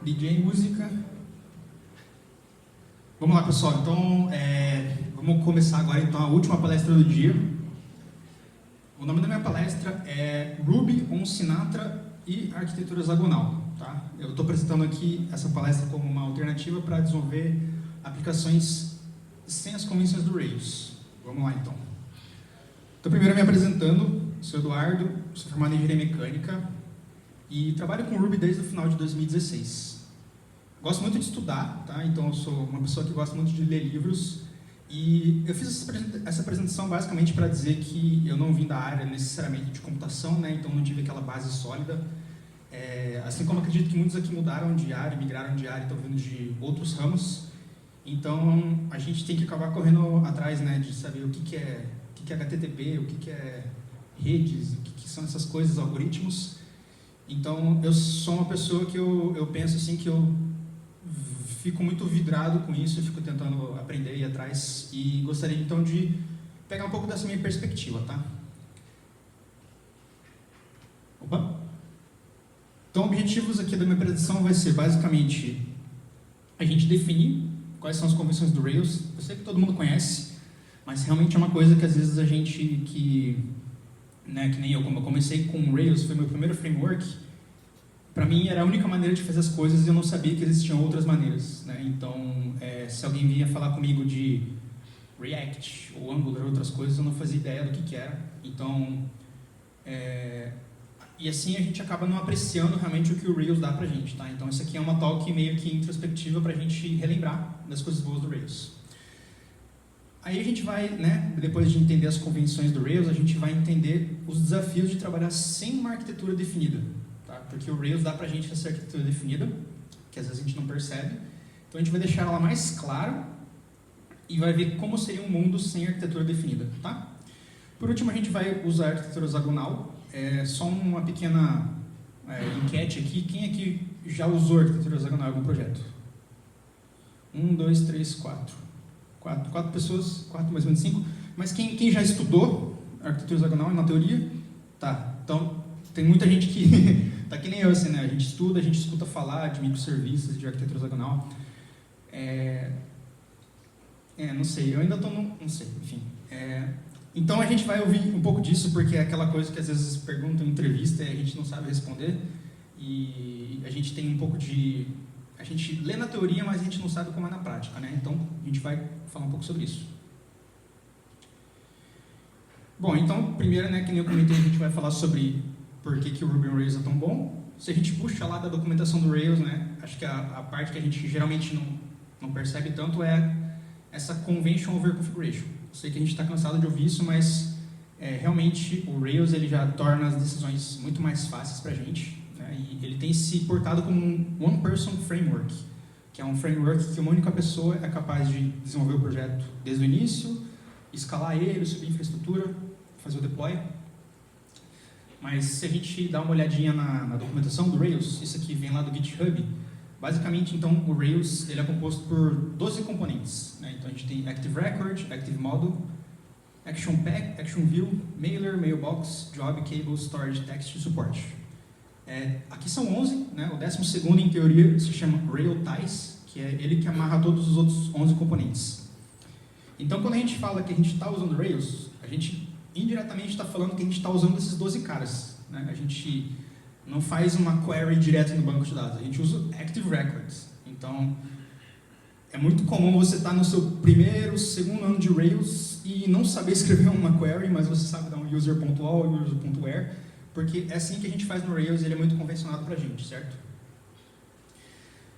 DJ música. Vamos lá, pessoal. Então, vamos começar agora então a última palestra do dia. O nome da minha palestra é Ruby on Sinatra e Arquitetura Hexagonal. Tá? Eu estou apresentando aqui essa palestra como uma alternativa para desenvolver aplicações sem as convenções do Rails. Vamos lá, então. Então, primeiro me apresentando, sou Eduardo, sou formado em Engenharia Mecânica e trabalho com Ruby desde o final de 2016. Gosto muito de estudar, tá? Então eu sou uma pessoa que gosta muito de ler livros e eu fiz essa apresentação basicamente para dizer que eu não vim da área necessariamente de computação, né? Então não tive aquela base sólida. Assim como acredito que muitos aqui mudaram de área, migraram de área e estão vindo de outros ramos. Então a gente tem que acabar correndo atrás, né, de saber o que é HTTP, o que é redes, o que são essas coisas, algoritmos. Então eu sou uma pessoa que eu penso assim que eu fico muito vidrado com isso, eu fico tentando aprender e ir atrás e gostaria então de pegar um pouco dessa minha perspectiva, tá? Opa! Então, objetivos aqui da minha apresentação vai ser basicamente a gente definir quais são as convenções do Rails. Eu sei que todo mundo conhece, mas realmente é uma coisa que às vezes a gente que nem eu, como eu comecei com o Rails, foi meu primeiro framework. Para mim era a única maneira de fazer as coisas e eu não sabia que existiam outras maneiras, né? Então, se alguém vinha falar comigo de React ou Angular ou outras coisas, eu não fazia ideia do que era. Então, e assim a gente acaba não apreciando realmente o que o Rails dá pra gente, tá? Então, isso aqui é uma talk meio que introspectiva pra gente relembrar das coisas boas do Rails. Aí a gente vai, né, depois de entender as convenções do Rails, a gente vai entender os desafios de trabalhar sem uma arquitetura definida. Porque o Rails dá pra gente essa arquitetura definida, que às vezes a gente não percebe. Então a gente vai deixar ela mais clara e vai ver como seria um mundo sem arquitetura definida, tá? Por último, a gente vai usar a arquitetura hexagonal. Só uma pequena enquete aqui. Quem aqui já usou a arquitetura hexagonal em algum projeto? 1, 2, 3, 4. 4 pessoas, 4 mais ou menos 5. Mas quem já estudou a arquitetura hexagonal na teoria? Tá, então tem muita gente que tá que nem eu, assim, né? A gente estuda, a gente escuta falar de microserviços, de arquitetura hexagonal. Não sei, eu ainda tô não sei, enfim. Então a gente vai ouvir um pouco disso, porque é aquela coisa que às vezes perguntam em entrevista e a gente não sabe responder. E a gente tem um pouco de... A gente lê na teoria, mas a gente não sabe como é na prática, né? Então a gente vai falar um pouco sobre isso. Bom, então, primeiro, né, que nem eu comentei, a gente vai falar sobre por que o Ruby on Rails é tão bom. Se a gente puxa lá da documentação do Rails, né, acho que a parte que a gente geralmente não percebe tanto é essa Convention over Configuration. Eu sei que a gente está cansado de ouvir isso, mas realmente o Rails ele já torna as decisões muito mais fáceis para a gente, né, e ele tem se portado como um one-person framework, que é um framework que uma única pessoa é capaz de desenvolver o projeto desde o início, escalar ele, subir a infraestrutura, fazer o deploy. Mas se a gente dá uma olhadinha na documentação do Rails, isso aqui vem lá do GitHub, basicamente, então, o Rails ele é composto por 12 componentes, né? Então, a gente tem Active Record, Active Model, Action Pack, Action View, Mailer, Mailbox, Job, Cable, Storage, Text e Support. Aqui são 11, né? O 12º, em teoria, se chama Rail Ties, que é ele que amarra todos os outros 11 componentes. Então, quando a gente fala que a gente está usando Rails, a gente indiretamente está falando que a gente está usando esses 12 caras, né? A gente não faz uma query direto no banco de dados, a gente usa Active Records. Então, é muito comum você estar no seu primeiro, segundo ano de Rails e não saber escrever uma query, mas você sabe dar um user.all, user.where, porque é assim que a gente faz no Rails e ele é muito convencionado para a gente, certo?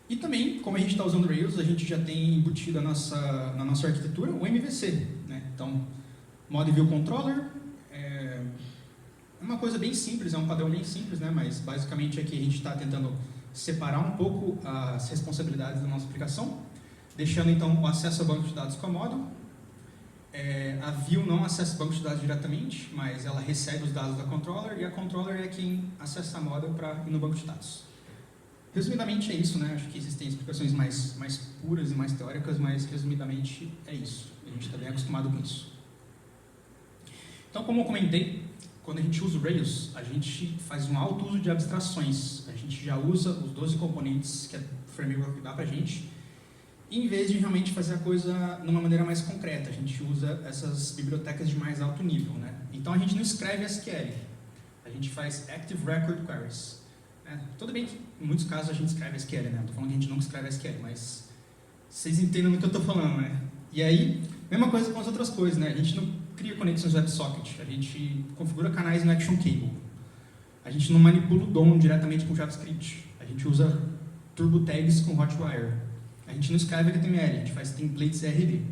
E também, como a gente está usando Rails, a gente já tem embutido na nossa arquitetura o MVC, né? Então, Model View Controller é uma coisa bem simples, é um padrão bem simples, né? Mas basicamente aqui a gente está tentando separar um pouco as responsabilidades da nossa aplicação, deixando então o acesso ao banco de dados com a Model. A View não acessa o banco de dados diretamente, mas ela recebe os dados da Controller e a Controller é quem acessa a Model para ir no banco de dados. Resumidamente é isso, né? Acho que existem explicações mais puras e mais teóricas, mas resumidamente é isso. A gente está bem acostumado com isso. Então, como eu comentei, quando a gente usa o Rails, a gente faz um alto uso de abstrações. A gente já usa os 12 componentes que a framework dá para a gente, em vez de realmente fazer a coisa de uma maneira mais concreta. A gente usa essas bibliotecas de mais alto nível, né? Então a gente não escreve SQL, a gente faz Active Record Queries. Tudo bem que em muitos casos a gente escreve SQL, né? Não estou falando que a gente não escreve SQL, mas vocês entendem o que eu estou falando, né? E aí, mesma coisa com as outras coisas, né? A gente não cria conexões WebSocket, a gente configura canais no Action Cable, a gente não manipula o DOM diretamente com JavaScript, a gente usa turbo tags com Hotwire, a gente não escreve HTML, a gente faz templates CRB.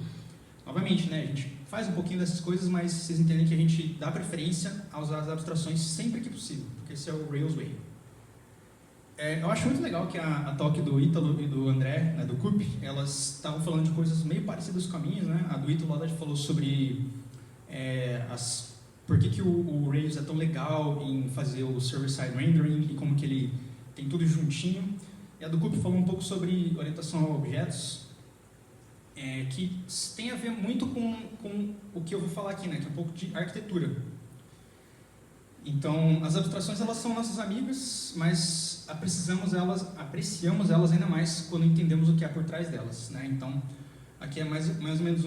Novamente, né? A gente faz um pouquinho dessas coisas, mas vocês entendem que a gente dá preferência a usar as abstrações sempre que possível, porque esse é o Rails Way. Eu acho muito legal que a talk do Ítalo e do André, né, do CUP, elas estavam falando de coisas meio parecidas com a minha, né? A do Ítalo ela falou sobre por que o Rails é tão legal em fazer o server-side rendering e como que ele tem tudo juntinho. E a do CUP falou um pouco sobre orientação a objetos, que tem a ver muito com o que eu vou falar aqui, né? Que é um pouco de arquitetura. Então, as abstrações elas são nossas amigas, mas apreciamos elas ainda mais quando entendemos o que há por trás delas, né? Então, aqui é mais ou menos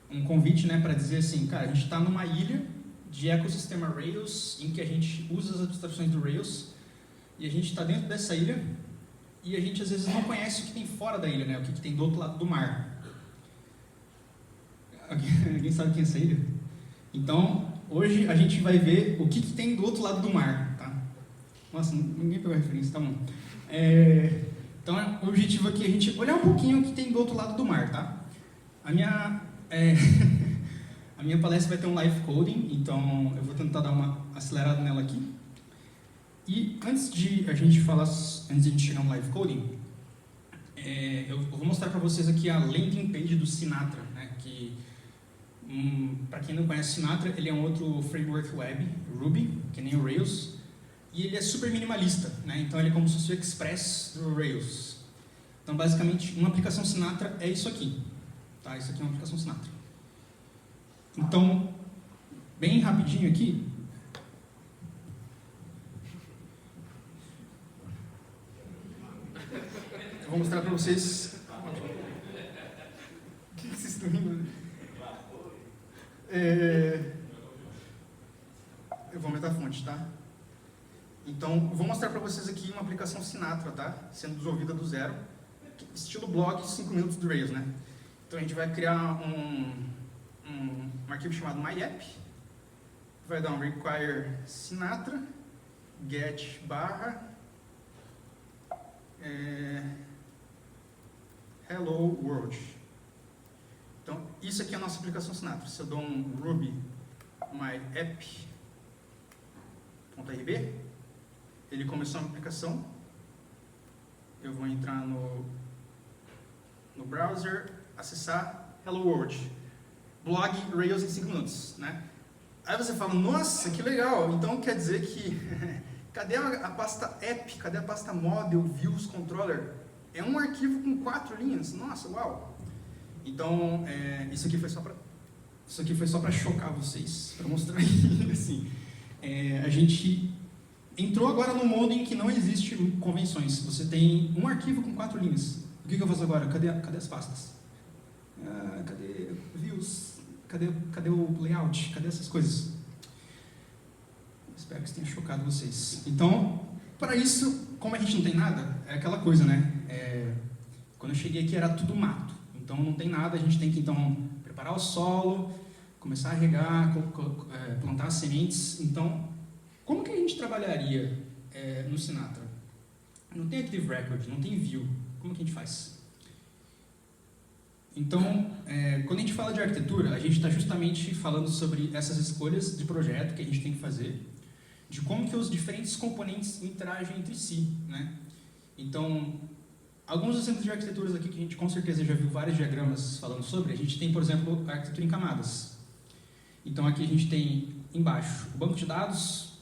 um convite, né, para dizer assim, cara, a gente está numa ilha de ecossistema Rails, em que a gente usa as abstrações do Rails, e a gente está dentro dessa ilha, e a gente às vezes não conhece o que tem fora da ilha, né? O que tem do outro lado do mar. Alguém sabe o que é essa ilha? Então, hoje a gente vai ver o que tem do outro lado do mar, tá? Nossa, ninguém pegou a referência, tá bom. Então, o objetivo aqui é a gente olhar um pouquinho o que tem do outro lado do mar, tá? A minha palestra vai ter um live coding, então eu vou tentar dar uma acelerada nela aqui. E antes de a gente chegar no live coding, eu vou mostrar para vocês aqui a landing page do Sinatra, né? Que para quem não conhece Sinatra, ele é um outro framework web, Ruby, que nem o Rails, e ele é super minimalista, né? Então ele é como se fosse o Express do Rails. Então basicamente uma aplicação Sinatra é isso aqui, tá? Isso aqui é uma aplicação Sinatra. Então, bem rapidinho aqui, eu vou mostrar para vocês. O que vocês estão rindo? Eu vou aumentar a fonte, tá? Então, vou mostrar para vocês aqui uma aplicação Sinatra, tá? Sendo desenvolvida do zero, estilo blog, 5 minutos do Rails, né? Então, a gente vai criar um arquivo chamado myapp, vai dar um require Sinatra, get barra hello world. Então, isso aqui é a nossa aplicação Sinatra. Se eu dou um ruby myapp.rb, ele começou a aplicação. Eu vou entrar no browser, acessar Hello World. Blog Rails em 5 minutos, né? Aí você fala, nossa, que legal. Então quer dizer que cadê a pasta app? Cadê a pasta model, views, controller? É um arquivo com 4 linhas. Nossa, uau. Então, isso aqui foi só para chocar vocês, para mostrar assim. A gente entrou agora num mundo em que não existe convenções. Você tem um arquivo com 4 linhas. O que eu faço agora? Cadê as pastas? Cadê views? Cadê o layout? Cadê essas coisas? Espero que isso tenha chocado vocês. Então, para isso, como a gente não tem nada, é aquela coisa, né? Quando eu cheguei aqui era tudo mato. Então não tem nada, a gente tem que então preparar o solo, começar a regar, plantar as sementes. Então, como que a gente trabalharia no Sinatra? Não tem Active Record, não tem View. Como que a gente faz? Então, quando a gente fala de arquitetura, a gente está justamente falando sobre essas escolhas de projeto que a gente tem que fazer, de como que os diferentes componentes interagem entre si, né? Então, alguns exemplos de arquiteturas aqui que a gente com certeza já viu vários diagramas falando sobre, a gente tem, por exemplo, a arquitetura em camadas. Então, aqui a gente tem embaixo o banco de dados,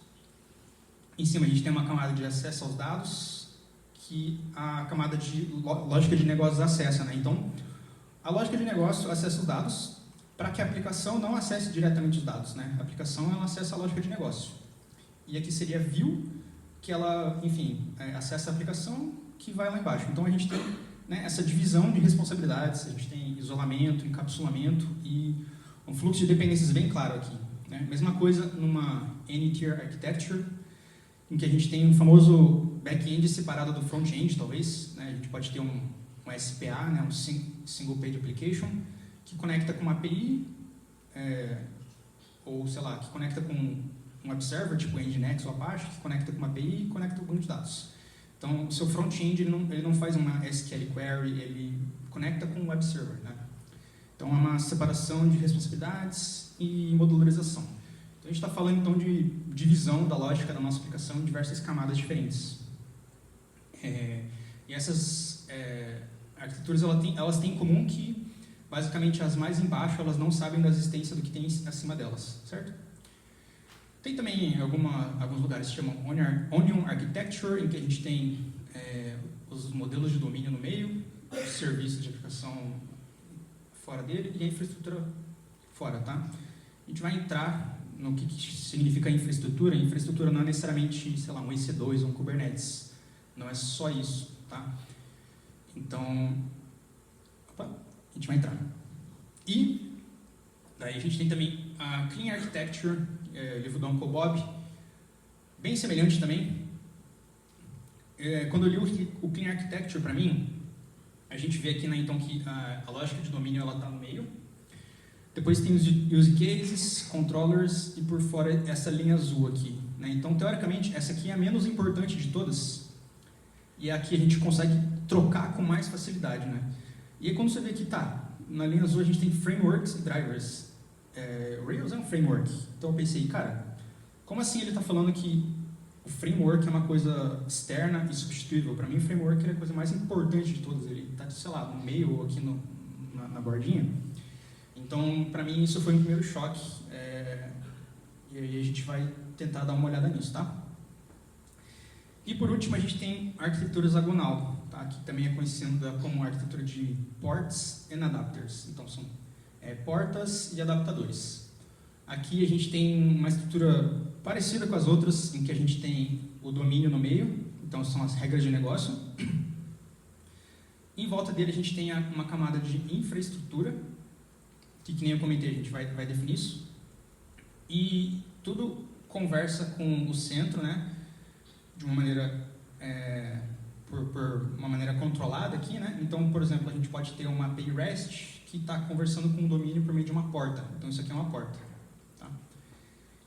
em cima a gente tem uma camada de acesso aos dados, que a camada de lógica de negócios acessa, né? Então, a lógica de negócio acessa os dados, para que a aplicação não acesse diretamente os dados, né? A aplicação ela acessa a lógica de negócio. E aqui seria view, que ela, enfim, acessa a aplicação que vai lá embaixo. Então a gente tem, né, essa divisão de responsabilidades, a gente tem isolamento, encapsulamento e um fluxo de dependências bem claro aqui, né? Mesma coisa numa N-tier architecture, em que a gente tem um famoso back-end separado do front-end, talvez, né? A gente pode ter um SPA, né, um Single Page Application, que conecta com uma API, ou sei lá, que conecta com um web server, tipo Nginx ou Apache, que conecta com uma API e conecta com um banco de dados. Então, o seu front-end ele não faz uma SQL query, ele conecta com um web server, né? Então, é uma separação de responsabilidades e modularização. Então, a gente está falando, então, de divisão da lógica da nossa aplicação em diversas camadas diferentes. E essas arquiteturas, elas têm em comum que, basicamente, as mais embaixo, elas não sabem da existência do que tem acima delas, certo? Tem também alguns lugares que chamam Onion Architecture, em que a gente tem os modelos de domínio no meio, os serviços de aplicação fora dele e a infraestrutura fora, tá? A gente vai entrar no que significa infraestrutura. Infraestrutura não é necessariamente, sei lá, um EC2 ou um Kubernetes. Não é só isso, tá? Então, a gente vai entrar. E daí a gente tem também a Clean Architecture, livro do Uncle Bob, bem semelhante também. Quando eu li o Clean Architecture para mim, a gente vê aqui, né, então, que a lógica de domínio ela está no meio. Depois tem os use cases, controllers e por fora essa linha azul aqui, né? Então, teoricamente, essa aqui é a menos importante de todas e aqui a gente consegue trocar com mais facilidade, né? E aí, quando você vê que na linha azul a gente tem frameworks e drivers. Rails é um framework. Então eu pensei, cara, como assim ele está falando que o framework é uma coisa externa e substituível? Para mim, o framework é a coisa mais importante de todas. Ele está, sei lá, no meio ou aqui na bordinha. Então, para mim, isso foi um primeiro choque. E aí a gente vai tentar dar uma olhada nisso, tá? E por último, a gente tem a arquitetura hexagonal, tá? Que também é conhecida como arquitetura de ports and adapters. Então, são portas e adaptadores. Aqui a gente tem uma estrutura parecida com as outras, em que a gente tem o domínio no meio, então são as regras de negócio. Em volta dele a gente tem uma camada de infraestrutura, que nem eu comentei, a gente vai definir isso. E tudo conversa com o centro, né? De uma maneira, por uma maneira controlada aqui, né? Então, por exemplo, a gente pode ter uma API REST que está conversando com o domínio por meio de uma porta. Então, isso aqui é uma porta. Tá?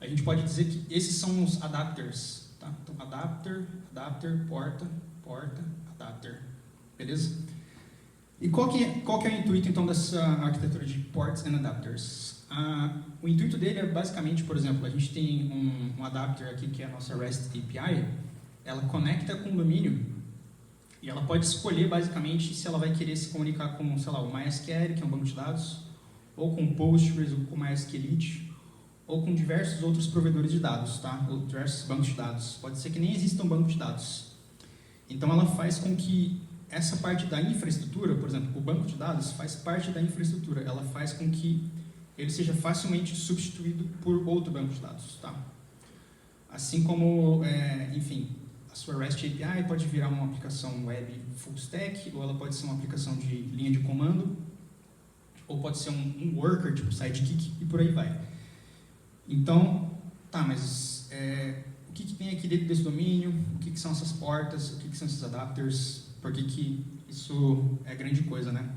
A gente pode dizer que esses são os adapters. Tá? Então, adapter, porta, adapter. Beleza? E qual que é o intuito, então, dessa arquitetura de ports and adapters? O intuito dele é, basicamente, por exemplo, a gente tem um adapter aqui, que é a nossa REST API, ela conecta com o domínio e ela pode escolher, basicamente, se ela vai querer se comunicar com, sei lá, o MySQL, que é um banco de dados, ou com o Postgres, ou com o MySQLite, ou com diversos outros provedores de dados, tá? Ou diversos bancos de dados. Pode ser que nem exista um banco de dados. Então, ela faz com que essa parte da infraestrutura, por exemplo, o banco de dados faz parte da infraestrutura. Ela faz com que ele seja facilmente substituído por outro banco de dados, tá? Assim como, enfim, a sua REST API pode virar uma aplicação web full stack, ou ela pode ser uma aplicação de linha de comando, ou pode ser um worker, tipo Sidekick, e por aí vai. Então, mas o que tem aqui dentro desse domínio? O que são essas portas? O que são esses adapters? Por que isso é grande coisa, né?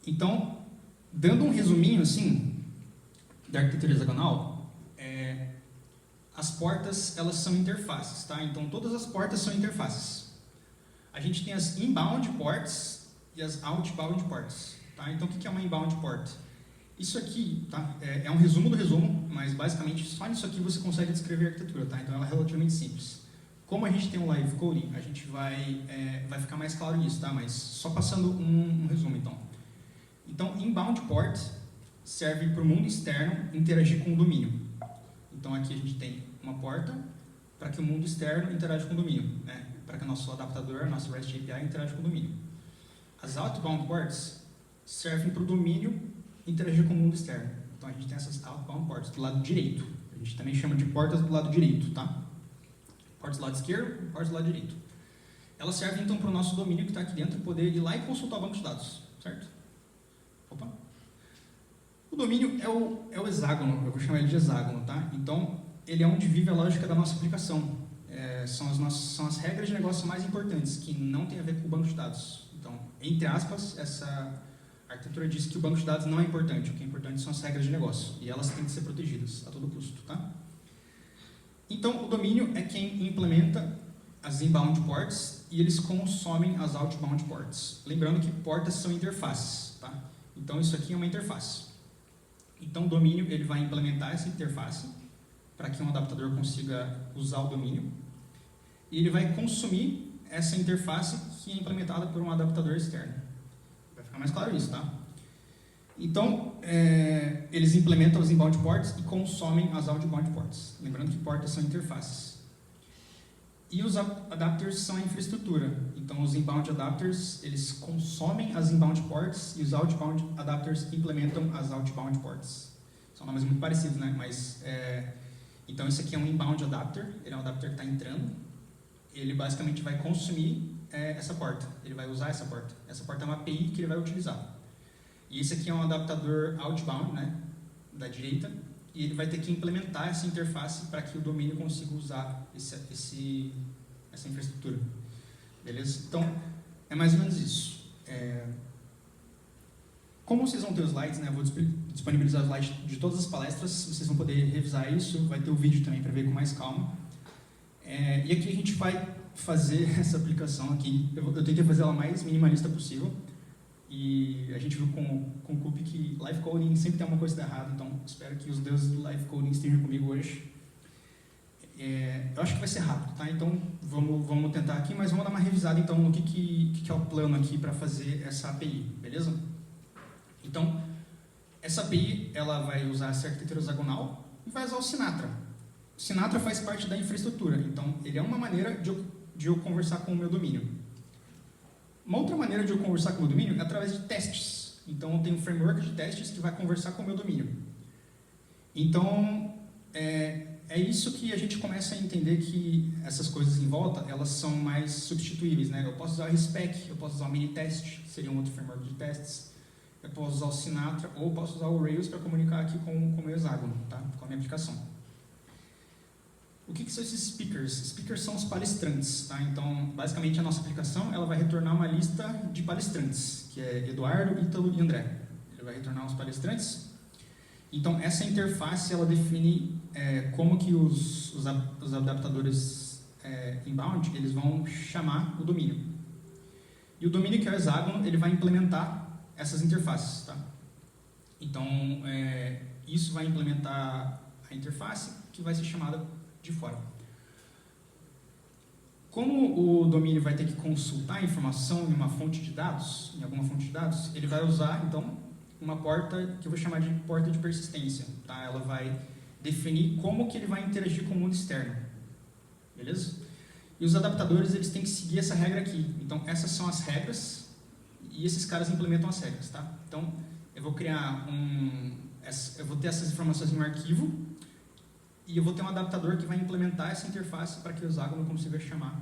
Então, dando um resuminho, assim, da arquitetura hexagonal, as portas, elas são interfaces, tá? Então, todas as portas são interfaces. A gente tem as inbound ports e as outbound ports, tá? Então, o que é uma inbound port? Isso aqui, tá? É um resumo do resumo, mas, basicamente, só nisso aqui você consegue descrever a arquitetura, tá? Então, ela é relativamente simples. Como a gente tem um live coding, a gente vai ficar mais claro nisso, tá? Mas só passando um resumo, então. Então, inbound port serve para o mundo externo interagir com o domínio. Então, aqui a gente tem uma porta para que o mundo externo interaja com o domínio, né? Para que o nosso adaptador, nosso REST API, interaja com o domínio. As outbound ports servem para o domínio interagir com o mundo externo. Então, a gente tem essas outbound ports do lado direito. A gente também chama de portas do lado direito, tá? Portas do lado esquerdo e portas do lado direito. Elas servem, então, para o nosso domínio que está aqui dentro poder ir lá e consultar o banco de dados, certo? Opa! O domínio é o hexágono, eu vou chamar ele de hexágono, tá? Então, ele é onde vive a lógica da nossa aplicação. São as regras de negócio mais importantes, que não tem a ver com o banco de dados. Então, entre aspas, essa arquitetura diz que o banco de dados não é importante. O que é importante são as regras de negócio, e elas têm que ser protegidas a todo custo, tá? Então, o domínio é quem implementa as inbound ports e eles consomem as outbound ports. Lembrando que portas são interfaces, tá? Então, isso aqui é uma interface. Então, o domínio ele vai implementar essa interface para que um adaptador consiga usar o domínio e ele vai consumir essa interface que é implementada por um adaptador externo. Vai ficar mais claro isso, tá? Então, eles implementam os inbound ports e consomem as outbound ports. Lembrando que portas são interfaces. E os adapters são a infraestrutura. Então, os inbound adapters, eles consomem as inbound ports e os outbound adapters implementam as outbound ports. São nomes muito parecidos, né? Mas, então, esse aqui é um inbound adapter. Ele é um adapter que está entrando. Ele basicamente vai consumir essa porta. Ele vai usar essa porta. Essa porta é uma API que ele vai utilizar. E esse aqui é um adaptador outbound, né? Da direita. E ele vai ter que implementar essa interface para que o domínio consiga usar essa infraestrutura. Beleza? Então, é mais ou menos isso. Como vocês vão ter os slides, né? Eu vou disponibilizar os slides de todas as palestras, vocês vão poder revisar isso, vai ter o vídeo também para ver com mais calma. E aqui a gente vai fazer essa aplicação aqui. Eu tentei fazer ela mais minimalista possível. E a gente viu com o Cup que live coding sempre tem uma coisa errada, então espero que os deuses do live coding estejam comigo hoje. Eu acho que vai ser rápido, tá? Então vamos tentar aqui, mas vamos dar uma revisada então no que é o plano aqui para fazer essa API, beleza? Então, essa API ela vai usar essa arquitetura hexagonal e vai usar o Sinatra. O Sinatra faz parte da infraestrutura, então ele é uma maneira de eu conversar com o meu domínio. Uma outra maneira de eu conversar com o meu domínio é através de testes. Então, eu tenho um framework de testes que vai conversar com o meu domínio. Então, é isso que a gente começa a entender que essas coisas em volta, elas são mais substituíveis, né? Eu posso usar o RSpec, eu posso usar o Minitest, que seria um outro framework de testes. Eu posso usar o Sinatra ou posso usar o Rails para comunicar aqui com o meu hexágono, tá? Com a minha aplicação. O que são esses speakers? Speakers são os palestrantes, tá? Então, basicamente, a nossa aplicação ela vai retornar uma lista de palestrantes, que é Eduardo, Ítalo e André. Ele vai retornar os palestrantes. Então, essa interface ela define como que os adaptadores inbound eles vão chamar o domínio. E o domínio, que é o hexágono, ele vai implementar essas interfaces, tá? Então, isso vai implementar a interface que vai ser chamada de fora. Como o domínio vai ter que consultar a informação em uma fonte de dados, em alguma fonte de dados, ele vai usar, então, uma porta que eu vou chamar de porta de persistência. Tá? Ela vai definir como que ele vai interagir com o mundo externo. Beleza? E os adaptadores, eles têm que seguir essa regra aqui. Então, essas são as regras e esses caras implementam as regras. Tá? Então, eu vou criar eu vou ter essas informações em um arquivo e eu vou ter um adaptador que vai implementar essa interface para que o hexágono consiga chamar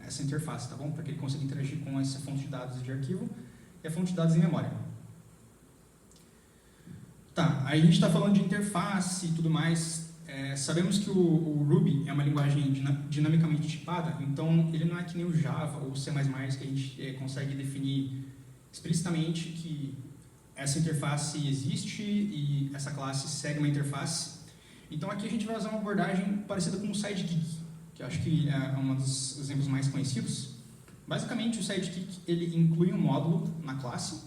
essa interface, tá bom? Para que ele consiga interagir com essa fonte de dados de arquivo e a fonte de dados em memória. Tá, aí a gente está falando de interface e tudo mais. Sabemos que o Ruby é uma linguagem dinamicamente tipada, então ele não é que nem o Java ou o C++, que a gente consegue definir explicitamente que essa interface existe e essa classe segue uma interface. Então aqui a gente vai usar uma abordagem parecida com o Sidekick, que eu acho que é um dos exemplos mais conhecidos. Basicamente o Sidekick ele inclui um módulo na classe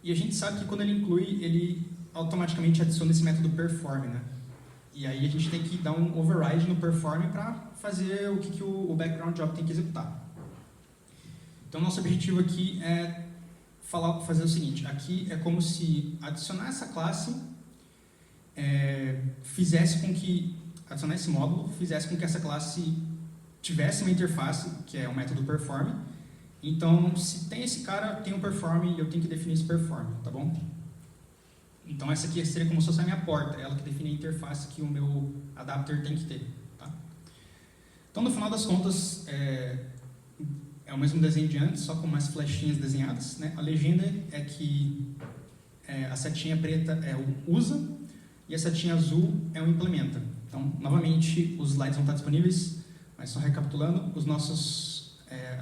e a gente sabe que quando ele inclui, ele automaticamente adiciona esse método perform, né? E aí a gente tem que dar um override no perform para fazer o que o background job tem que executar. Então nosso objetivo aqui é fazer o seguinte, aqui é como se adicionar essa classe adicionar esse módulo fizesse com que essa classe tivesse uma interface, que é o método perform, Então, se tem esse cara, tem um perform e eu tenho que definir esse perform, tá bom? Então, essa aqui seria como se fosse a minha porta, ela que define a interface que o meu adapter tem que ter, tá? Então, no final das contas, é o mesmo desenho de antes, só com mais flechinhas desenhadas, né? A legenda é que a setinha preta é o usa e a setinha azul é o implementa. Então, novamente, os slides vão estar disponíveis, mas só recapitulando, os nossos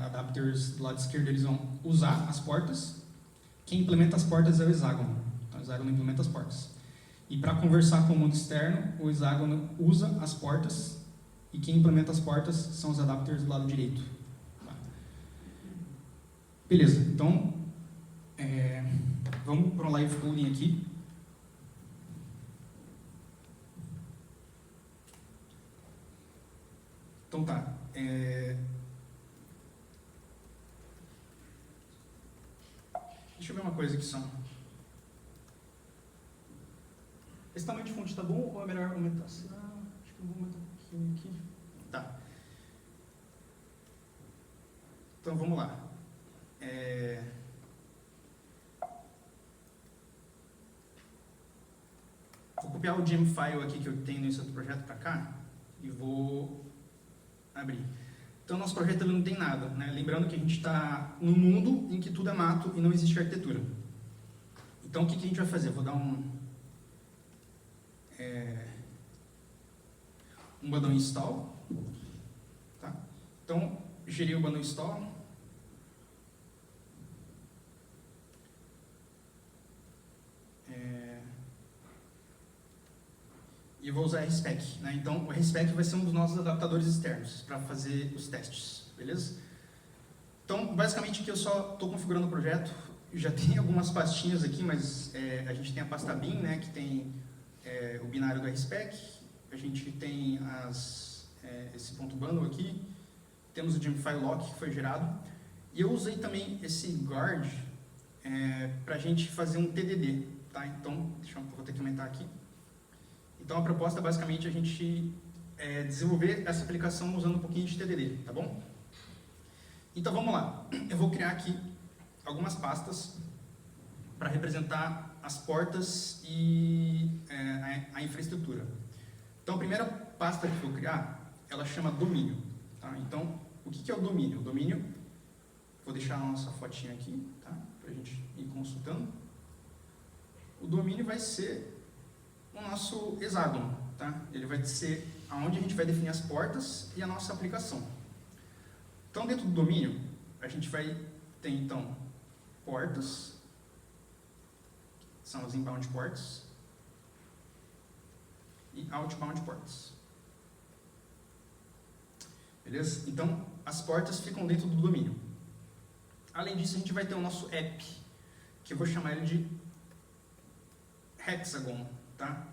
adapters do lado esquerdo eles vão usar as portas. Quem implementa as portas é o hexágono. Então, o hexágono implementa as portas. E para conversar com o mundo externo, o hexágono usa as portas e quem implementa as portas são os adapters do lado direito. Tá? Beleza, então vamos para o live coding aqui. Então tá. Deixa eu ver uma coisa aqui só. Esse tamanho de fonte tá bom ou é melhor aumentar? Acho que eu vou aumentar um pouquinho aqui. Tá. Então vamos lá. Vou copiar o gem file aqui que eu tenho nesse outro projeto para cá e vou abrir. Então, nosso projeto ele não tem nada, né? Lembrando que a gente está num mundo em que tudo é mato e não existe arquitetura. Então, o que a gente vai fazer? Eu vou dar um bundle install. Tá? Então, gerei o bundle install. E eu vou usar RSpec, né? Então, o RSpec vai ser um dos nossos adaptadores externos para fazer os testes, beleza? Então, basicamente aqui eu só estou configurando o projeto. Já tem algumas pastinhas aqui, mas a gente tem a pasta bin, né? Que tem o binário do RSpec. A gente tem esse ponto bundle aqui. Temos o gemfile lock que foi gerado. E eu usei também esse guard para a gente fazer um TDD, tá? Então, vou ter que aumentar aqui. Então, a proposta é basicamente a gente desenvolver essa aplicação usando um pouquinho de TDD, tá bom? Então, vamos lá. Eu vou criar aqui algumas pastas para representar as portas e a infraestrutura. Então, a primeira pasta que eu vou criar, ela chama domínio. Tá? Então, o que é o domínio? O domínio, vou deixar a nossa fotinha aqui, tá? Para a gente ir consultando. O domínio vai ser o nosso hexágono, tá? Ele vai ser aonde a gente vai definir as portas e a nossa aplicação. Então, dentro do domínio, a gente vai ter, então, portas, são as inbound ports, e outbound ports. Beleza? Então, as portas ficam dentro do domínio. Além disso, a gente vai ter o nosso app, que eu vou chamar ele de hexagon, tá?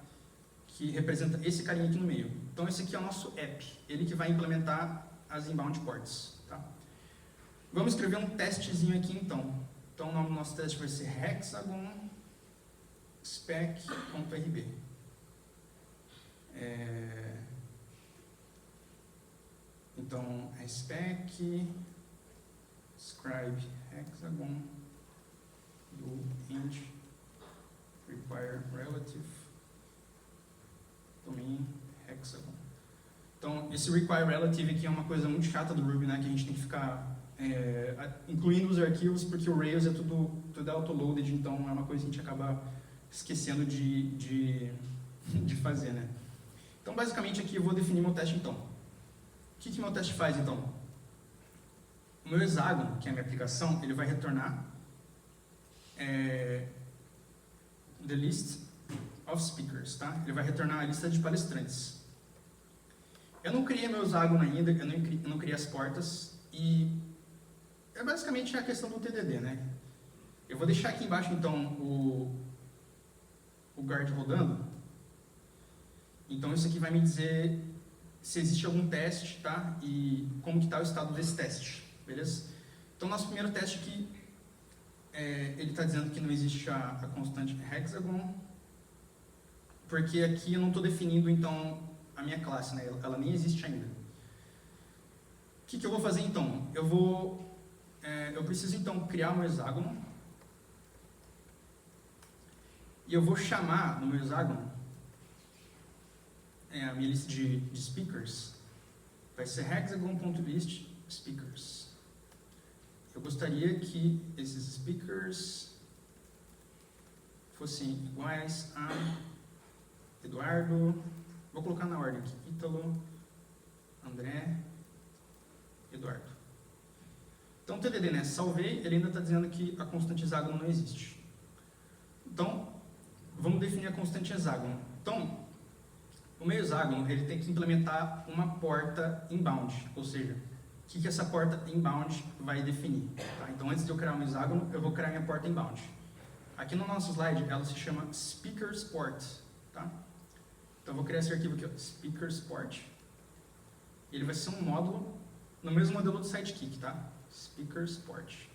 Que representa esse carinha aqui no meio. Então, esse aqui é o nosso app, ele que vai implementar as inbound ports. Tá? Vamos escrever um testezinho aqui, então. Então, o nome do nosso teste vai ser hexagon spec.rb. Então, é spec scribe hexagon do int require relative domain hexagon. Então, esse require relative aqui é uma coisa muito chata do Ruby, né? Que a gente tem que ficar incluindo os arquivos, porque o Rails é tudo autoloaded, então é uma coisa que a gente acaba esquecendo de fazer, né? Então, basicamente, aqui eu vou definir meu teste, então. O que meu teste faz, então? O meu hexágono, que é a minha aplicação, ele vai retornar the list of speakers, tá? Ele vai retornar a lista de palestrantes. Eu não criei meu hexágono ainda, eu não criei as portas, e é basicamente a questão do TDD, né? Eu vou deixar aqui embaixo, então, o guard rodando. Então, isso aqui vai me dizer se existe algum teste, tá? E como que está o estado desse teste, beleza? Então, nosso primeiro teste aqui, ele está dizendo que não existe a constante hexagon, porque aqui eu não estou definindo, então, a minha classe, né? Ela nem existe ainda. O que eu vou fazer, então? Eu vou eu preciso então criar um hexágono. E eu vou chamar no meu hexágono a minha lista de speakers. Vai ser hexagon.list speakers. Eu gostaria que esses speakers fossem iguais a Eduardo. Vou colocar na ordem aqui: Ítalo, André, Eduardo. Então, TDD, né? Salvei, ele ainda está dizendo que a constante hexágono não existe. Então, vamos definir a constante hexágono. Então, o meu hexágono ele tem que implementar uma porta inbound, ou seja, o que essa porta inbound vai definir. Tá? Então, antes de eu criar um hexágono, eu vou criar minha porta inbound. Aqui no nosso slide, ela se chama speakersport. Tá? Então, eu vou criar esse arquivo aqui, ó, speakersport. Ele vai ser um módulo no mesmo modelo do Sidekick, tá? Speakersport.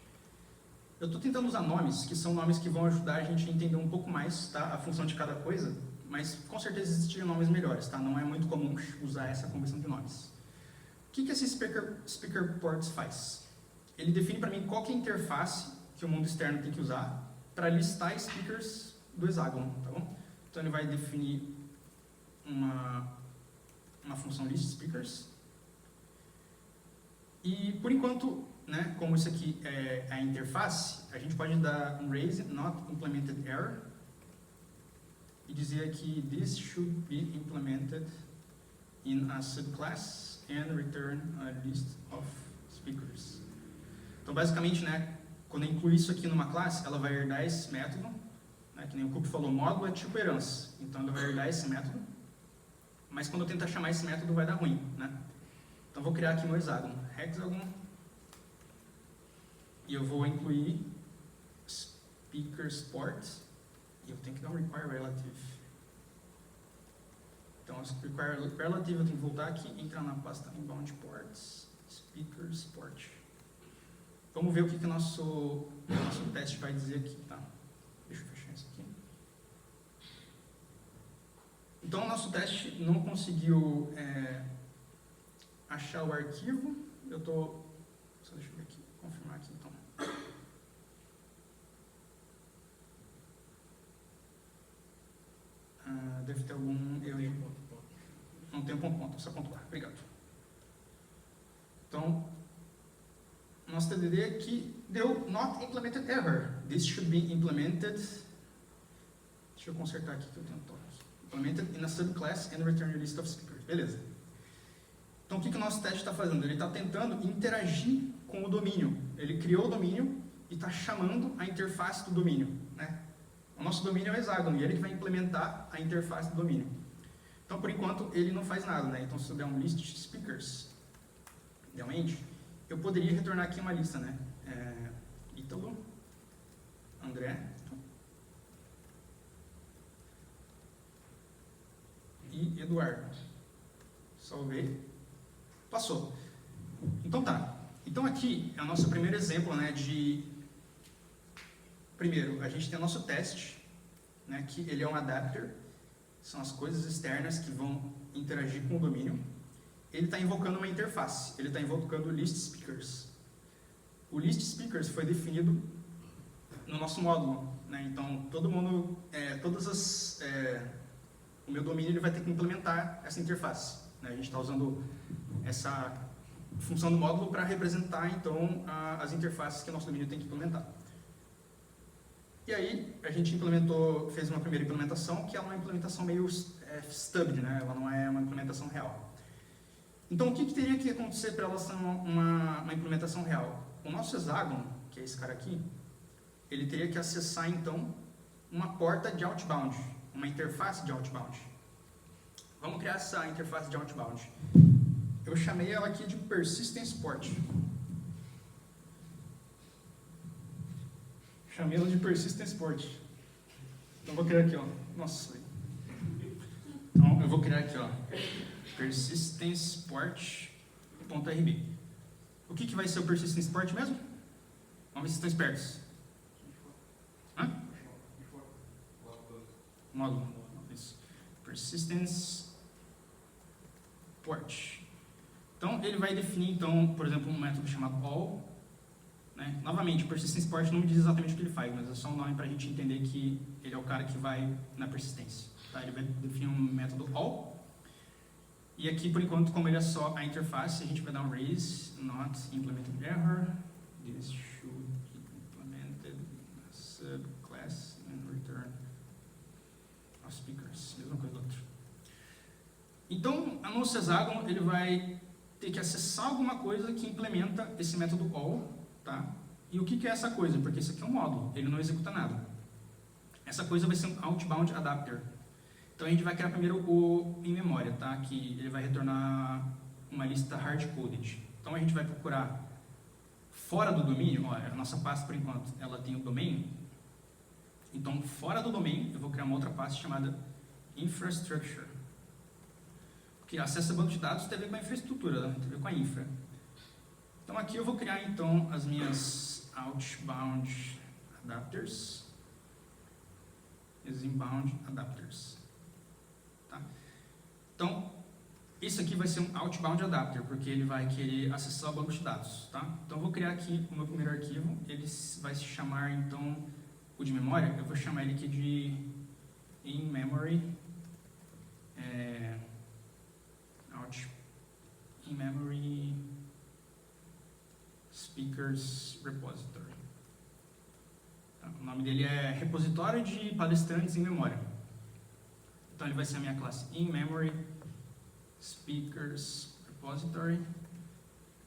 Eu estou tentando usar nomes, que são nomes que vão ajudar a gente a entender um pouco mais, tá, a função de cada coisa, mas com certeza existiriam nomes melhores, tá? Não é muito comum usar essa convenção de nomes. O que esse speakerport faz? Ele define para mim qual que é a interface que o mundo externo tem que usar para listar speakers do hexágono, tá bom? Então ele vai definir uma função list speakers. E por enquanto, né, como isso aqui é a interface, a gente pode dar um raise not implemented error e dizer que this should be implemented in a subclass and return a list of speakers. Então, basicamente, né, quando eu incluir isso aqui numa classe, ela vai herdar esse método, né, que nem o Cup falou, módulo é tipo herança, então ela vai herdar esse método, mas quando eu tentar chamar esse método vai dar ruim, né? Então, vou criar aqui meu hexágono, hexagon, e eu vou incluir speakersport, e eu tenho que dar um require relative. Então, require relative eu tenho que voltar aqui, entrar na pasta inbound ports, speakersport. Vamos ver o que o nosso teste vai dizer aqui, tá? Deixa eu fechar isso aqui. Então, o nosso teste não conseguiu achar o arquivo. Eu tô... Só deixa eu ver aqui, confirmar aqui então. Deve ter algum erro. Não tem ponto, só pontuar. Obrigado. Então, nosso TDD aqui deu not implemented error. This should be implemented. Deixa eu consertar aqui que eu tenho um toque. Implemented in a subclass and return a list of speakers. Beleza. Então, o que o nosso teste está fazendo? Ele está tentando interagir com o domínio. Ele criou o domínio e está chamando a interface do domínio, né? O nosso domínio é o hexágono e ele que vai implementar a interface do domínio. Então, por enquanto, ele não faz nada, né? Então, se eu der um list speakers, idealmente, eu poderia retornar aqui uma lista, né? Ítalo, André e Eduardo. Salvei. Passou. Então tá. Então aqui é o nosso primeiro exemplo, né, de... Primeiro, a gente tem o nosso teste, né, que ele é um adapter, são as coisas externas que vão interagir com o domínio. Ele está invocando uma interface, ele está invocando o list speakers. O list speakers foi definido no nosso módulo, né, então todo mundo, o meu domínio ele vai ter que implementar essa interface, né, a gente está usando essa função do módulo para representar então as interfaces que o nosso domínio tem que implementar. E aí a gente fez uma primeira implementação que é uma implementação meio stubbed, né? Ela não é uma implementação real. Então o que teria que acontecer para ela ser uma implementação real? O nosso hexágono, que é esse cara aqui, ele teria que acessar então uma porta de outbound, uma interface de outbound. Vamos criar essa interface de outbound. Eu chamei ela aqui de persistence-port. Chamei ela de persistence-port. Então, vou criar aqui, ó. Nossa. Então, eu vou criar aqui, ó. persistence-port.rb. O que vai ser o persistence-port mesmo? Vamos ver se estão espertos. Hã? Módulo. Isso. Persistence-port. Então, ele vai definir, então, por exemplo, um método chamado all, né? Novamente, persistence port não me diz exatamente o que ele faz, mas é só um nome para a gente entender que ele é o cara que vai na persistência. Tá? Ele vai definir um método all. E aqui, por enquanto, como ele é só a interface, a gente vai dar um raise, not implemented error. This should be implemented subclass and return of speakers. Mesma coisa do outro. Então, o nosso hexágono, ele vai ter que acessar alguma coisa que implementa esse método all, tá? E o que é essa coisa? Porque isso aqui é um módulo, ele não executa nada. Essa coisa vai ser um outbound adapter. Então a gente vai criar primeiro o em memória, tá? Que ele vai retornar uma lista hard-coded. Então a gente vai procurar fora do domínio, ó, a nossa pasta por enquanto, ela tem o domain. Então fora do domain eu vou criar uma outra pasta chamada infrastructure. Porque acesso a banco de dados tem a ver com a infraestrutura, né? Tem a ver com a infra. Então aqui eu vou criar então as minhas outbound adapters e os inbound adapters. Tá? Então, isso aqui vai ser um outbound adapter, porque ele vai querer acessar o banco de dados. Tá? Então eu vou criar aqui o meu primeiro arquivo, ele vai se chamar então, o de memória, eu vou chamar ele aqui de in-memory in-memory speakers repository. Tá? O nome dele é repositório de palestrantes em memória. Então ele vai ser a minha classe in-memory speakers repository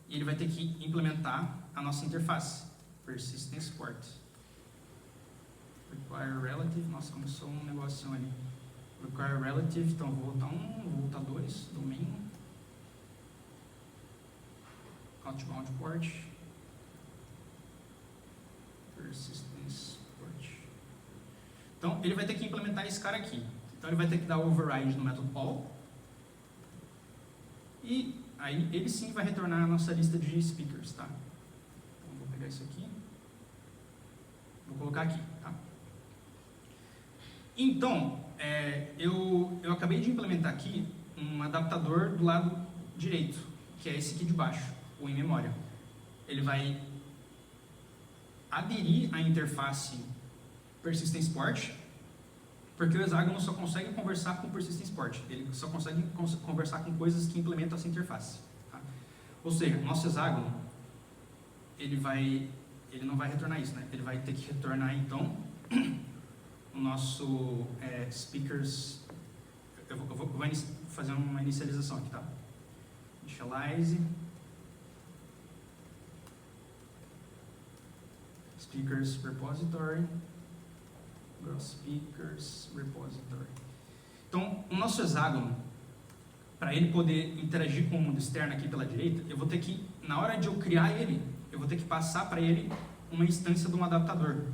e ele vai ter que implementar a nossa interface persistence port. Require relative, nossa, começou um negocinho ali. Require relative, então vou voltar 1, vou voltar 2, domain, outbound port, persistence port. Então ele vai ter que implementar esse cara aqui. Então ele vai ter que dar o override no método all. E aí ele sim vai retornar a nossa lista de speakers, tá? Então vou pegar isso aqui. Vou colocar aqui, tá? Então, eu acabei de implementar aqui um adaptador do lado direito, que é esse aqui de baixo, o em memória. Ele vai aderir à interface persistence port, porque o hexágono só consegue conversar com persistence port, ele só consegue conversar com coisas que implementam essa interface. Tá? Ou seja, o nosso hexágono, ele não vai retornar isso, né? Ele vai ter que retornar então o nosso speakers. Eu vou fazer uma inicialização aqui, tá? Initialize speakers repository. Speakers repository. Então, o nosso hexágono, para ele poder interagir com o mundo externo aqui pela direita, eu vou ter que, na hora de eu criar ele, eu vou ter que passar para ele uma instância de um adaptador.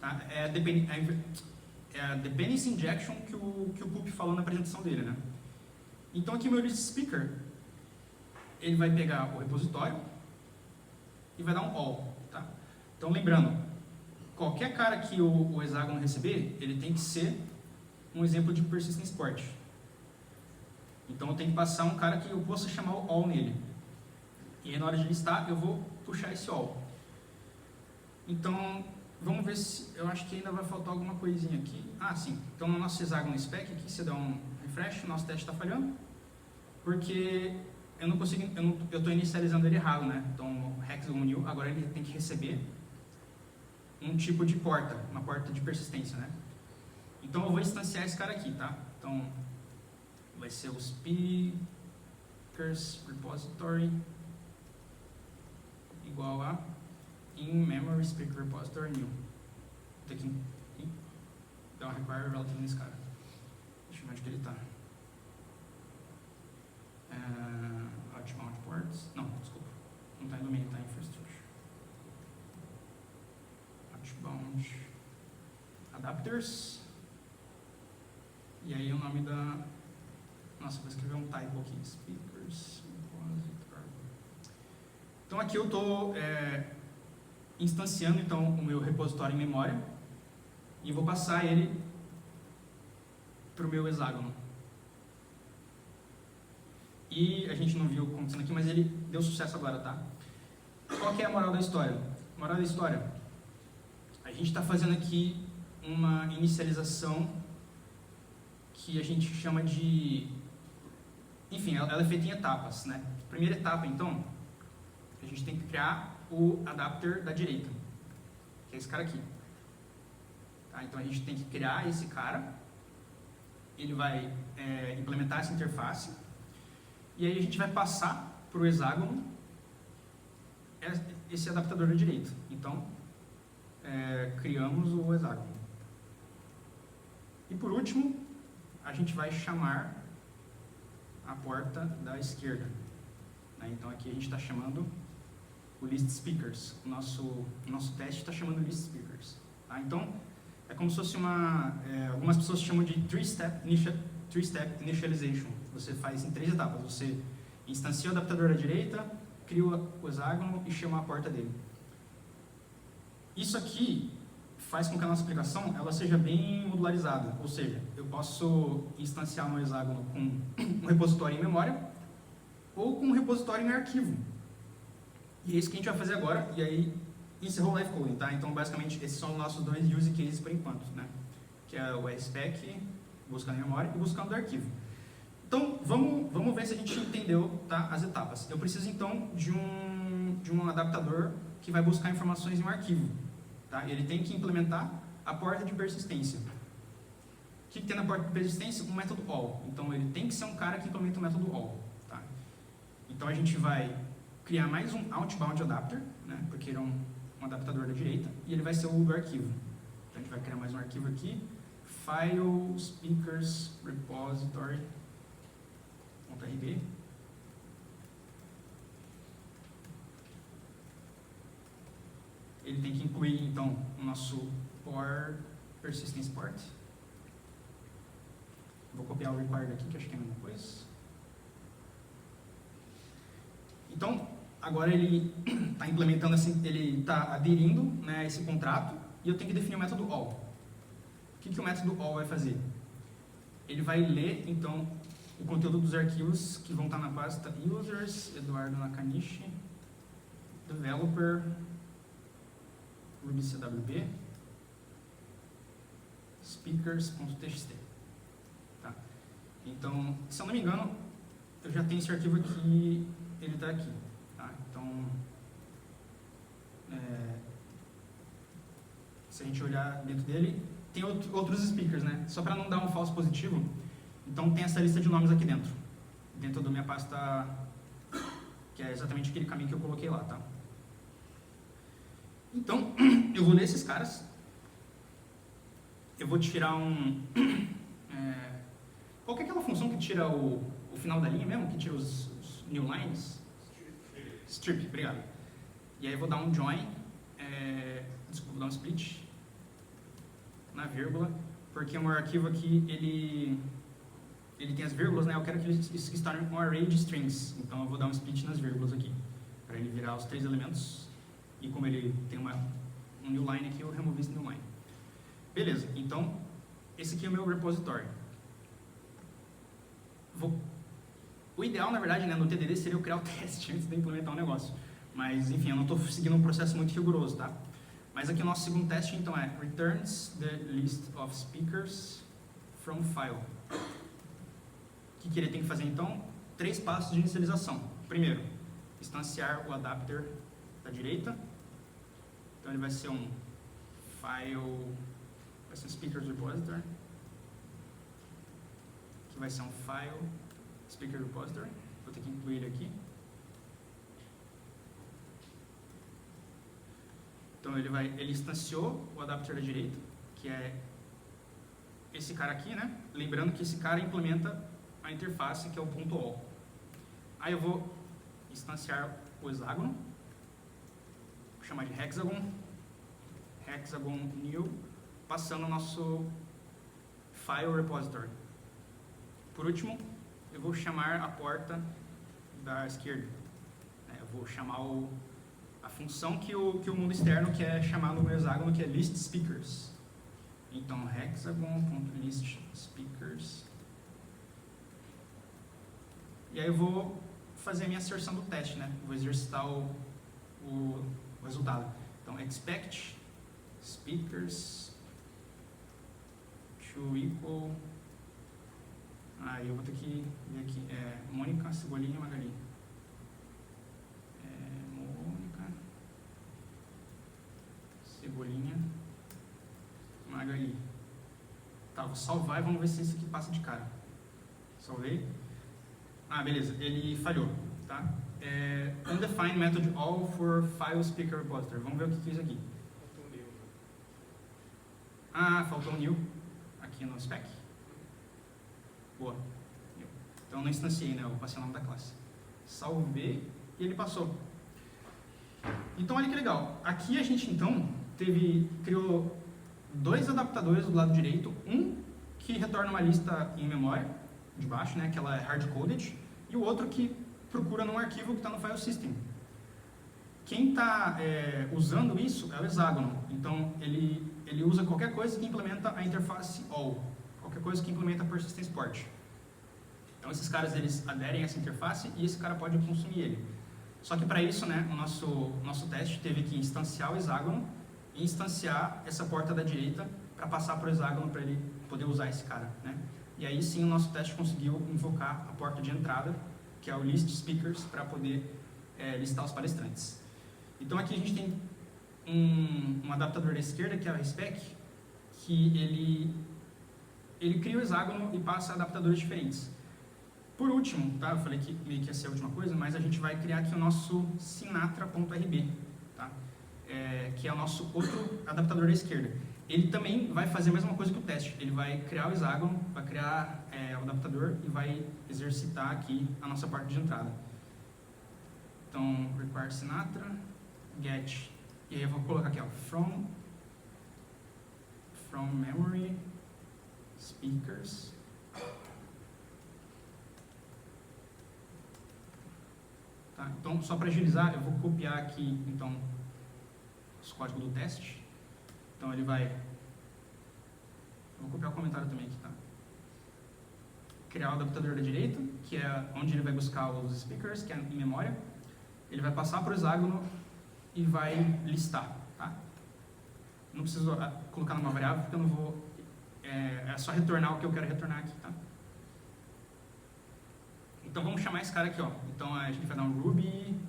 Tá? É a dependency injection que o Pup falou na apresentação dele, né? Então aqui meu list speaker, ele vai pegar o repositório e vai dar um all. Tá? Então lembrando, qualquer cara que o hexágono receber, ele tem que ser um exemplo de persistence port. Então eu tenho que passar um cara que eu possa chamar o all nele. E aí na hora de listar, eu vou puxar esse all. Então, vamos ver se... Eu acho que ainda vai faltar alguma coisinha aqui. Ah, sim. Então no nosso hexágono spec aqui, você dá um refresh, o nosso teste está falhando. Porque eu não consigo... Eu estou inicializando ele errado, né? Então o hexagon new, agora ele tem que receber um tipo de porta, uma porta de persistência, né? Então eu vou instanciar esse cara aqui, tá? Então vai ser o speakers repository igual a in-memory speaker repository new. Tem que dar um require relative nesse cara. Deixa eu ver onde que ele está. Outbound ports. Não, desculpa. Não está em domínio, está em infrastructure. Outbound adapters. E aí o nome da... Nossa, vou escrever um typo aqui. Speakers repository. Então aqui eu estou instanciando então o meu repositório em memória e vou passar ele para o meu hexágono. E a gente não viu acontecendo aqui, mas ele deu sucesso agora, tá? Qual que é a moral da história? moral da história, a gente está fazendo aqui uma inicialização que a gente chama de... Enfim, ela é feita em etapas, né? Primeira etapa, então, a gente tem que criar o adapter da direita, que é esse cara aqui. Tá? Então, a gente tem que criar esse cara, ele vai implementar essa interface, e aí a gente vai passar para o hexágono esse adaptador da direita. Então, criamos o hexágono. E por último, a gente vai chamar a porta da esquerda. Né? Então aqui a gente está chamando o list speakers. O nosso teste está chamando list speakers. Tá? Então, é como se fosse algumas pessoas chamam de three-step initialization. Você faz em 3 etapas. Você instancia o adaptador da direita, cria o hexágono e chama a porta dele. Isso aqui faz com que a nossa aplicação ela seja bem modularizada, ou seja, eu posso instanciar no hexágono com um repositório em memória ou com um repositório em arquivo. E é isso que a gente vai fazer agora, e aí encerrou o live coding, tá? Então, basicamente, esses são os nossos 2 use cases por enquanto, né? Que é o RSpec, buscando em memória, e buscando do arquivo. Então, vamos ver se a gente entendeu, tá, as etapas. Eu preciso, então, de um adaptador que vai buscar informações em um arquivo. Tá? Ele tem que implementar a porta de persistência. O que tem na porta de persistência? Um método all. Então, ele tem que ser um cara que implementa o método all. Tá? Então, a gente vai criar mais um outbound adapter, né? Porque ele é um adaptador da direita, e ele vai ser o do arquivo. Então, a gente vai criar mais um arquivo aqui, file speakers repository.rb. Ele tem que incluir, então, o nosso persistence port. Vou copiar o required aqui, que acho que é a mesma coisa. Então, agora ele está implementando, assim, ele está aderindo, né, a esse contrato, e eu tenho que definir o método all. O que o método all vai fazer? Ele vai ler, então, o conteúdo dos arquivos que vão estar na pasta users, Eduardo Nakanishi, developer, rubycwb, speakers.txt. Tá? Então, se eu não me engano, eu já tenho esse arquivo aqui, ele está aqui. Tá? Então, se a gente olhar dentro dele, tem outros speakers, né? Só para não dar um falso positivo, então tem essa lista de nomes aqui dentro da minha pasta, que é exatamente aquele caminho que eu coloquei lá, tá? Então, eu vou ler esses caras, eu vou tirar qual que é aquela função que tira o final da linha mesmo, que tira os new lines? Strip, obrigado. E aí eu vou dar um join, desculpa, vou dar um split na vírgula, porque o meu arquivo aqui, ele tem as vírgulas, né? Eu quero que ele esteja um array de strings, então eu vou dar um split nas vírgulas aqui, para ele virar os 3 elementos. E como ele tem um new line aqui, eu removi esse new line. Beleza, então, esse aqui é o meu repository. O ideal, na verdade, né, no TDD seria eu criar o teste antes de implementar o negócio. Mas, enfim, eu não estou seguindo um processo muito rigoroso, tá? Mas aqui o nosso segundo teste, então, é returns the list of speakers from file. O que ele tem que fazer, então? 3 passos de inicialização. Primeiro, instanciar o adapter da direita. Então ele vai ser um file, vai ser um speakers repository, que vai ser um file speaker repository. Vou ter que incluir ele aqui. Então ele instanciou o adapter da direita, que é esse cara aqui, né? Lembrando que esse cara implementa a interface, que é o ponto .all. Aí eu vou instanciar o hexágono, vou chamar de hexagon new, passando o nosso file repository. Por último, eu vou chamar a porta da esquerda. Eu vou chamar a função que o mundo externo quer chamar no meu hexágono, que é list speakers. Então, hexagon.list speakers. E aí eu vou fazer a minha asserção do teste, né? Vou exercitar o resultado. Então, expect speakers to equal... eu vou ter que ver aqui. Mônica, Cebolinha, Magali. Mônica, Cebolinha, Magali. Tá, vou salvar e vamos ver se isso aqui passa de cara. Salvei. Beleza, ele falhou, tá? Undefined method all for file speaker repository. Vamos ver o que é isso aqui. Faltou um new aqui no spec. Boa. Então não instanciei, né? Eu passei o nome da classe. Salvei e ele passou. Então olha que legal. Aqui a gente então criou 2 adaptadores do lado direito. Um que retorna uma lista em memória, de baixo, né? Que ela é hard-coded. E o outro que procura num arquivo que está no file system. Quem está usando isso é o hexágono. Então ele usa qualquer coisa que implementa a interface all. Qualquer coisa que implementa a persistence port. Então esses caras eles aderem a essa interface e esse cara pode consumir ele. Só que para isso, né, o nosso teste teve que instanciar o hexágono e instanciar essa porta da direita para passar para o hexágono para ele poder usar esse cara, né? E aí sim o nosso teste conseguiu invocar a porta de entrada, que é o list speakers, para poder listar os palestrantes. Então aqui a gente tem um adaptador da esquerda, que é o respec, que ele cria o hexágono e passa adaptadores diferentes. Por último, tá? Eu falei que meio que ia ser a última coisa, mas a gente vai criar aqui o nosso sinatra.rb, tá? Que é o nosso outro adaptador da esquerda. Ele também vai fazer a mesma coisa que o teste. Ele vai criar o hexágono, vai criar o adaptador e vai exercitar aqui a nossa parte de entrada. Então, require sinatra, get, e aí eu vou colocar aqui, ó, from memory speakers. Tá, então, só para agilizar, eu vou copiar aqui, então, os códigos do teste. Então, ele vai... Eu vou copiar o comentário também aqui, tá? Criar o adaptador da direita, que é onde ele vai buscar os speakers, que é em memória. Ele vai passar para o hexágono e vai listar, tá? Não preciso colocar numa variável, porque eu não vou... É só retornar o que eu quero retornar aqui, tá? Então, vamos chamar esse cara aqui, ó. Então, a gente vai dar um Ruby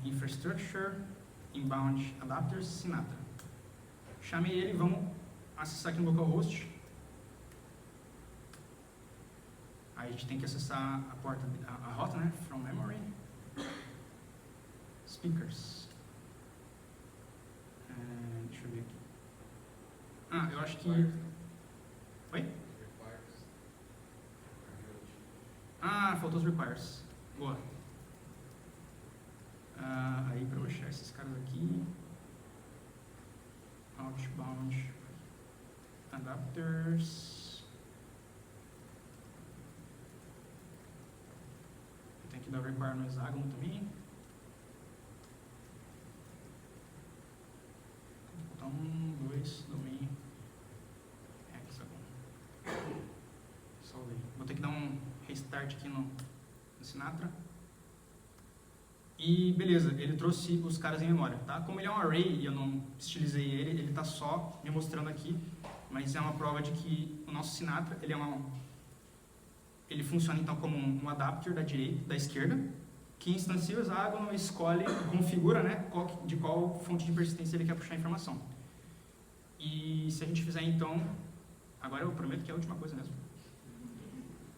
Infrastructure Inbound Adapters Sinatra. Chamei ele, vamos acessar aqui no localhost. Aí a gente tem que acessar a porta, a rota, né? From memory. Speakers. Deixa eu ver aqui. Eu acho que... Oi? Faltou os requires. Boa. Aí para eu achar esses caras aqui. Outbound adapters. Tem que dar o require no hexágono também. Vou botar 1, 2, domain hexagon. Salvei. Vou ter que dar um restart aqui no Sinatra. E beleza, ele trouxe os caras em memória, tá? Como ele é um array e eu não estilizei ele está só me mostrando aqui, mas é uma prova de que o nosso Sinatra, ele funciona então como um adapter da esquerda, que instancia o hexágono e escolhe, configura, né, de qual fonte de persistência ele quer puxar a informação. E se a gente fizer então, agora eu prometo que é a última coisa mesmo.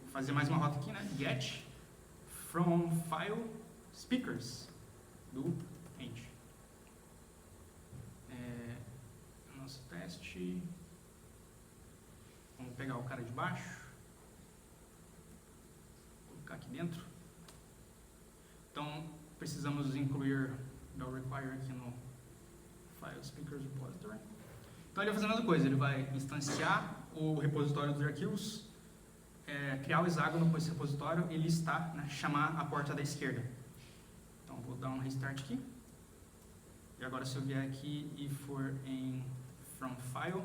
Vou fazer mais uma rota aqui, né? Get from file speakers do end. Nosso teste. Vamos pegar o cara de baixo. Colocar aqui dentro. Então, precisamos incluir o require aqui no file speakers repository. Então, ele vai fazer a mesma coisa. Ele vai instanciar o repositório dos arquivos, criar o hexágono com esse repositório e listar, né, chamar a porta da esquerda. Então, vou dar um restart aqui. E agora, se eu vier aqui e for em from file,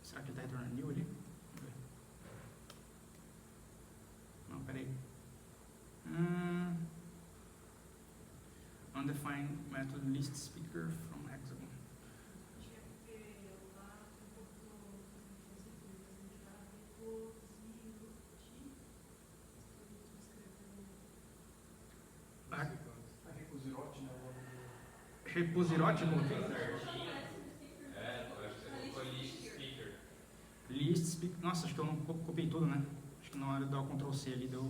será que ele está retornando new ali? undefined method list speaker from Hexagon. Acho que é porque lá um pouco Reposirote, né? Reposirote, eu coloquei? List speaker. Nossa, acho que eu não copiei tudo, né? Acho que na hora de dar o Ctrl C ali deu.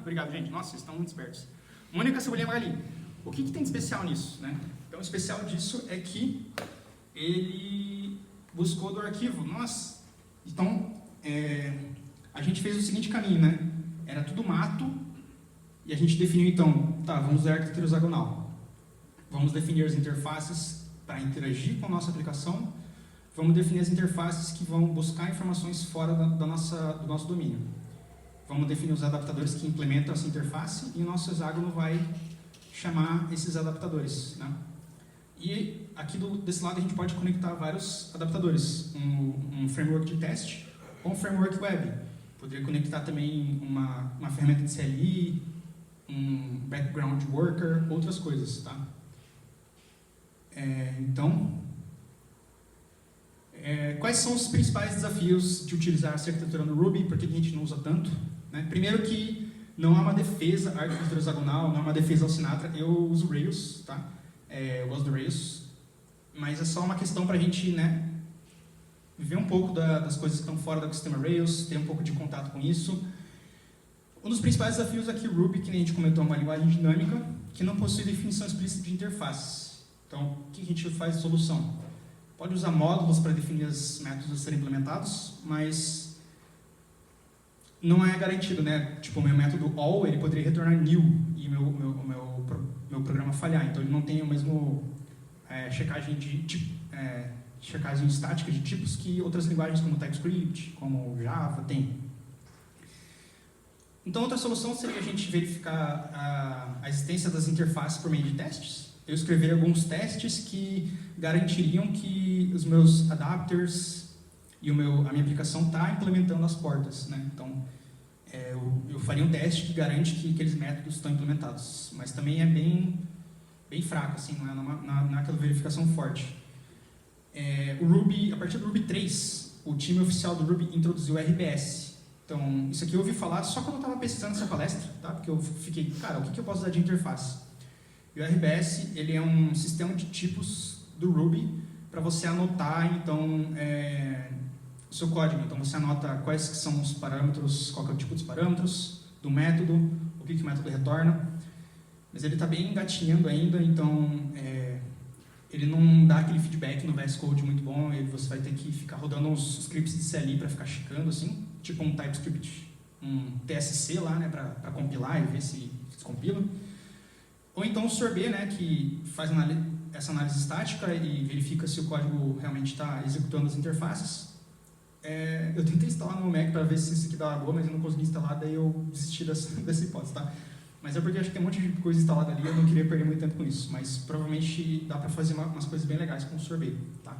Obrigado, gente. Nossa, vocês estão muito espertos. Mônica Cebolinha Magali, o que tem de especial nisso, né? Então, o especial disso é que ele buscou do arquivo. Nossa, então, a gente fez o seguinte caminho, né? Era tudo mato e a gente definiu, então, tá, vamos usar a arquitetura hexagonal. Vamos definir as interfaces para interagir com a nossa aplicação. Vamos definir as interfaces que vão buscar informações fora do nosso domínio. Vamos definir os adaptadores que implementam essa interface e o nosso hexágono vai chamar esses adaptadores, né? E aqui desse lado a gente pode conectar vários adaptadores, um framework de teste ou um framework web. Poderia conectar também uma ferramenta de CLI, um background worker, outras coisas, tá? Quais são os principais desafios de utilizar essa arquitetura no Ruby? Por que a gente não usa tanto? Né? Primeiro que não há uma defesa à arquitetura hexagonal, não há uma defesa ao Sinatra. Eu uso Rails, tá? Eu gosto do Rails, mas é só uma questão para a gente, né, viver um pouco das coisas que estão fora do ecossistema Rails, ter um pouco de contato com isso. Um dos principais desafios aqui, o Ruby, que a gente comentou, é uma linguagem dinâmica que não possui definição explícita de interfaces. Então, o que a gente faz de solução? Pode usar módulos para definir os métodos a serem implementados, mas não é garantido, né? Tipo, o meu método all, ele poderia retornar new e o meu programa falhar. Então, ele não tem o mesmo checagem estática de tipos que outras linguagens como TypeScript, como Java, tem. Então, outra solução seria a gente verificar a existência das interfaces por meio de testes. Eu escrevi alguns testes que garantiriam que os meus adapters e a minha aplicação está implementando as portas, né? Então, eu faria um teste que garante que aqueles métodos estão implementados, mas também é bem fraco, assim, não é aquela verificação forte. O Ruby, a partir do Ruby 3, o time oficial do Ruby introduziu o RBS. Então, isso aqui eu ouvi falar só quando eu estava pesquisando essa palestra, tá? Porque eu fiquei, cara, o que eu posso usar de interface? E o RBS, ele é um sistema de tipos do Ruby para você anotar, então, o seu código. Então, você anota quais que são os parâmetros, qual que é o tipo dos parâmetros, do método, o que o método retorna. Mas ele está bem engatinhando ainda, então, ele não dá aquele feedback no VS Code muito bom, você vai ter que ficar rodando uns scripts de CLI para ficar checando, assim, tipo um TypeScript, um TSC lá, né, para compilar e ver se descompila. Ou então o Sorbet, né, que faz essa análise estática e verifica se o código realmente está executando as interfaces. Eu tentei instalar no Mac para ver se isso aqui dava boa, mas eu não consegui instalar, daí eu desisti dessa hipótese, tá? Mas é porque acho que tem um monte de coisa instalada ali, eu não queria perder muito tempo com isso. Mas provavelmente dá para fazer umas coisas bem legais com o Sorbet, tá?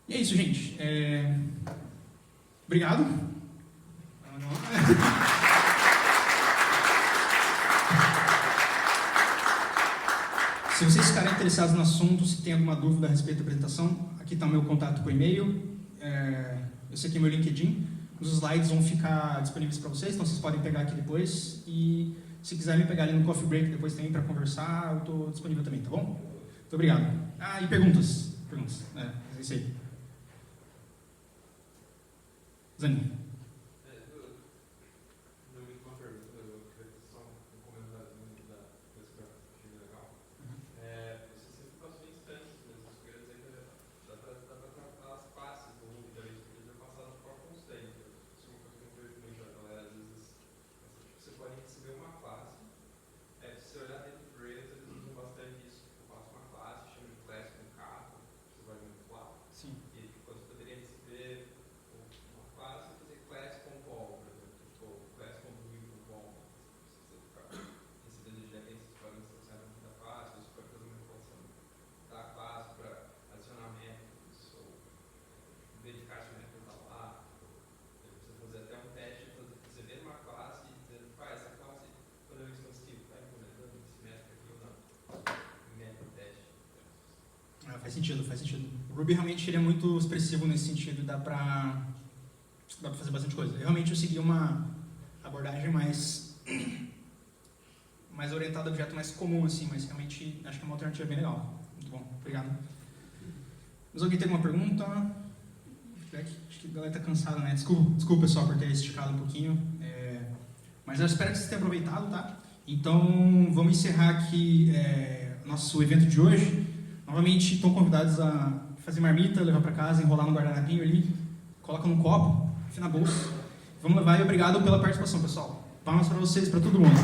E é isso, gente. Obrigado. Se vocês ficarem interessados no assunto, se tem alguma dúvida a respeito da apresentação, aqui está o meu contato por e-mail, esse aqui é o meu LinkedIn, os slides vão ficar disponíveis para vocês, então vocês podem pegar aqui depois, e se quiserem pegar ali no coffee break depois também para conversar, eu estou disponível também, tá bom? Muito obrigado. E perguntas? É isso aí. Zani. faz sentido, faz sentido. O Ruby realmente ele é muito expressivo nesse sentido, dá pra fazer bastante coisa. Realmente eu segui uma abordagem mais orientada a objeto mais comum, assim, mas realmente acho que é uma alternativa bem legal. Muito bom, obrigado. Mas alguém tem alguma pergunta? Acho que a galera tá cansada, né? Desculpa pessoal por ter esticado um pouquinho. Mas eu espero que vocês tenham aproveitado, tá? Então, vamos encerrar aqui nosso evento de hoje. Novamente, estão convidados a fazer marmita, levar para casa, enrolar no guardanapinho ali, coloca num copo, enfia na bolsa. Vamos levar e obrigado pela participação, pessoal. Palmas para vocês, para todo mundo.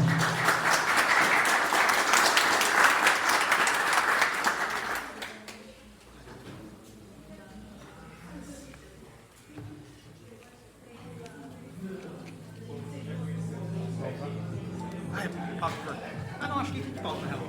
Ah, não, acho que falta, na real.